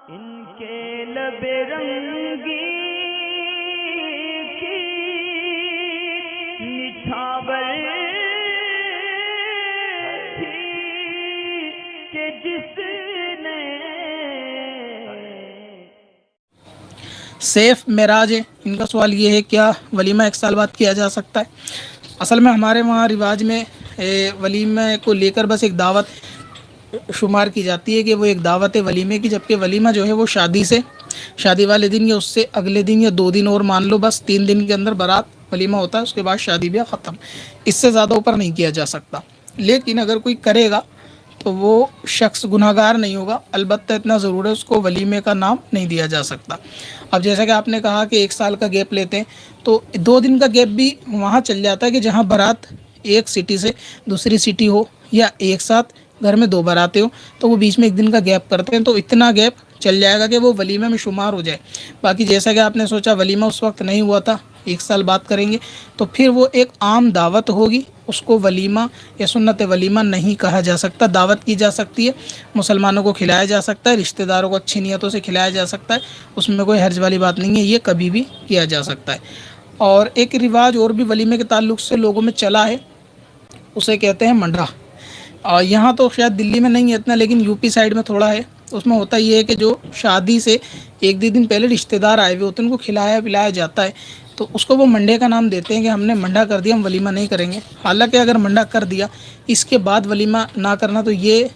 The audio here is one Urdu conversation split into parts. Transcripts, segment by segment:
ان کے لب رنگی کی نچھاور تھی کہ جس نے سیف معراج ہے، ان کا سوال یہ ہے کیا ولیمہ ایک سال بعد کیا جا سکتا ہے؟ اصل میں ہمارے وہاں رواج میں ولیمہ کو لے کر بس ایک دعوت شمار کی جاتی ہے کہ وہ ایک دعوت ہے ولیمے کی، جبکہ ولیمہ جو ہے وہ شادی والے دن یا اس سے اگلے دن یا 2 دن اور مان لو، بس 3 دن کے اندر بارات ولیمہ ہوتا ہے، اس کے بعد شادی بیاہ ختم، اس سے زیادہ اوپر نہیں کیا جا سکتا۔ لیکن اگر کوئی کرے گا تو وہ شخص گناہ گار نہیں ہوگا، البتہ اتنا ضرور ہے اس کو ولیمے کا نام نہیں دیا جا سکتا۔ اب جیسا کہ آپ نے کہا کہ 1 سال کا گیپ لیتے ہیں، تو 2 دن کا گیپ بھی وہاں چل جاتا ہے کہ جہاں بارات ایک سٹی سے دوسری سٹی ہو یا ایک ساتھ گھر میں 2 باراتیں ہوں، تو وہ بیچ میں 1 دن کا گیپ کرتے ہیں، تو اتنا گیپ چل جائے گا کہ وہ ولیمہ میں شمار ہو جائے۔ باقی جیسا کہ آپ نے سوچا ولیمہ اس وقت نہیں ہوا تھا، 1 سال بعد کریں گے، تو پھر وہ ایک عام دعوت ہوگی، اس کو ولیمہ یا سنت ولیمہ نہیں کہا جا سکتا۔ دعوت کی جا سکتی ہے، مسلمانوں کو کھلایا جا سکتا ہے، رشتہ داروں کو اچھی نیتوں سے کھلایا جا سکتا ہے، اس میں کوئی حرج والی بات نہیں ہے، یہ کبھی بھی کیا جا سکتا ہے۔ اور ایک رواج اور بھی ولیمے کے تعلق سے لوگوں میں چلا ہے، اسے کہتے ہیں منڈا۔ اور یہاں تو شاید دلی میں نہیں ہے اتنا، لیکن یو پی سائڈ میں تھوڑا ہے۔ اس میں ہوتا یہ ہے کہ جو شادی سے 1 دن پہلے رشتہ دار آئے ہوئے ہوتے ہیں، ان کو کھلایا پلایا جاتا ہے، تو اس کو وہ منڈے کا نام دیتے ہیں کہ ہم نے منڈا کر دیا، ہم ولیمہ نہیں کریں گے۔ حالانکہ اگر منڈا کر دیا اس کے بعد ولیمہ نہ کرنا، تو یہ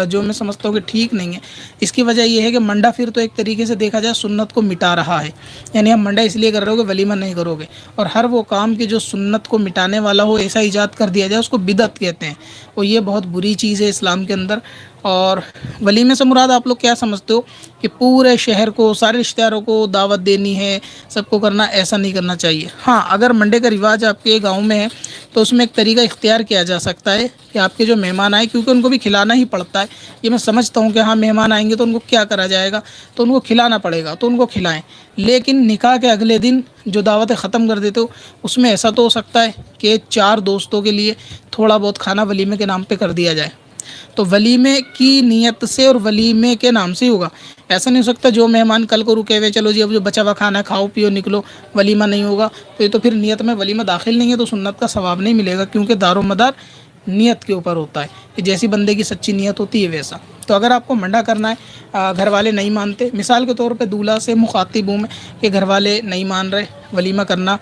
جو میں سمجھتا ہوں کہ ٹھیک نہیں ہے۔ اس کی وجہ یہ ہے کہ منڈا پھر تو ایک طریقے سے دیکھا جائے سنت کو مٹا رہا ہے، یعنی ہم منڈا اس لیے کر رہے ہو کہ ولیمہ نہیں کرو گے، اور ہر وہ کام کی جو سنت کو مٹانے والا ہو ایسا ایجاد کر دیا جائے، اس کو بدعت کہتے ہیں، اور یہ بہت بری چیز ہے اسلام کے اندر۔ اور ولیمے سے مراد آپ لوگ کیا سمجھتے ہو کہ پورے شہر کو، سارے رشتہ داروں کو دعوت دینی ہے، سب کو کرنا؟ ایسا نہیں کرنا چاہیے۔ ہاں، اگر منڈے کا رواج آپ کے گاؤں میں ہے تو اس میں ایک طریقہ اختیار کیا جا سکتا ہے کہ آپ کے جو مہمان آئے، کیونکہ ان کو بھی کھلانا ہی پڑتا ہے، یہ میں سمجھتا ہوں کہ ہاں مہمان آئیں گے تو ان کو کیا کرا جائے گا، تو ان کو کھلانا پڑے گا، تو ان کو کھلائیں۔ لیکن نکاح کے اگلے دن جو دعوتیں ختم کر دیتے ہو، اس میں ایسا تو ہو سکتا ہے کہ 4 دوستوں کے لیے تھوڑا بہت کھانا ولیمے کے نام پہ کر دیا جائے، تو ولیمے کی نیت سے اور ولیمے کے نام سے ہی ہوگا۔ ایسا نہیں ہو سکتا جو مہمان کل کو رکے ہوئے چلو جی اب جو بچا ہوا کھانا ہے کھاؤ پیو نکلو، ولیمہ نہیں ہوگا، تو یہ تو پھر نیت میں ولیمہ داخل نہیں ہے، تو سنت کا ثواب نہیں ملے گا، کیونکہ دار و مدار نیت کے اوپر ہوتا ہے کہ جیسی بندے کی سچی نیت ہوتی ہے ویسا۔ تو اگر آپ کو منڈا کرنا ہے، گھر والے نہیں مانتے، مثال کے طور پہ دولہا سے مخاطب ہوں میں کہ گھر والے نہیں مان رہے، ولیمہ کرنا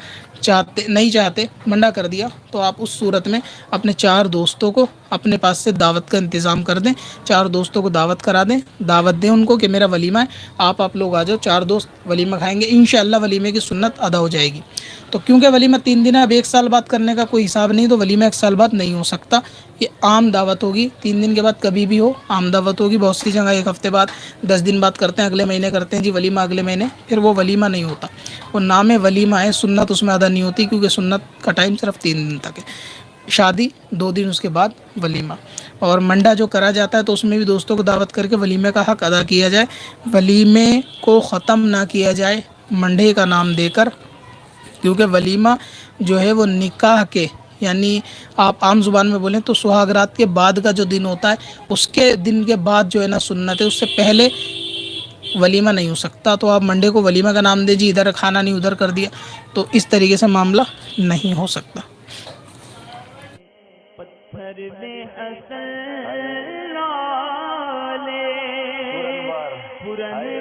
نہیں چاہتے، منڈا کر دیا، تو آپ اس صورت میں اپنے 4 دوستوں کو اپنے پاس سے دعوت کا انتظام کر دیں، 4 دوستوں کو دعوت کرا دیں، دعوت دیں ان کو کہ میرا ولیمہ ہے، آپ لوگ آ جاؤ، 4 دوست ولیمہ کھائیں گے، انشاءاللہ ولیمے کی سنت ادا ہو جائے گی۔ تو کیونکہ ولیمہ 3 دن ہے، اب 1 سال بعد کرنے کا کوئی حساب نہیں، تو ولیمہ 1 سال بعد نہیں ہو سکتا، یہ عام دعوت ہوگی، 3 دن کے بعد کبھی بھی ہو عام دعوت ہوگی۔ بہت سی جگہ 1 ہفتے بعد، 10 دن بعد کرتے ہیں، اگلے مہینے کرتے ہیں جی ولیمہ اگلے مہینے، پھر وہ ولیمہ نہیں ہوتا، وہ نام ولیمہ ہے، سنت اس میں ادا نہیں ہوتی، کیونکہ سنت کا ٹائم صرف 3 دن تک ہے، شادی 2 دن اس کے بعد ولیمہ۔ اور منڈا جو کرا جاتا ہے تو اس میں بھی دوستوں کو دعوت کر کے ولیمے کا حق ادا کیا جائے، ولیمے کو ختم نہ کیا جائے منڈے کا نام دے کر، کیونکہ ولیمہ جو ہے وہ نکاح کے، یعنی آپ عام زبان میں بولیں تو سہاگ رات کے بعد کا جو دن ہوتا ہے، اس کے دن کے بعد جو ہے نا سنت ہے، اس سے پہلے ولیمہ نہیں ہو سکتا۔ تو آپ منڈے کو ولیمہ کا نام دے جی ادھر کھانا نہیں ادھر کر دیا، تو اس طریقے سے معاملہ نہیں ہو سکتا۔ پتھر میں حسن لالے پرن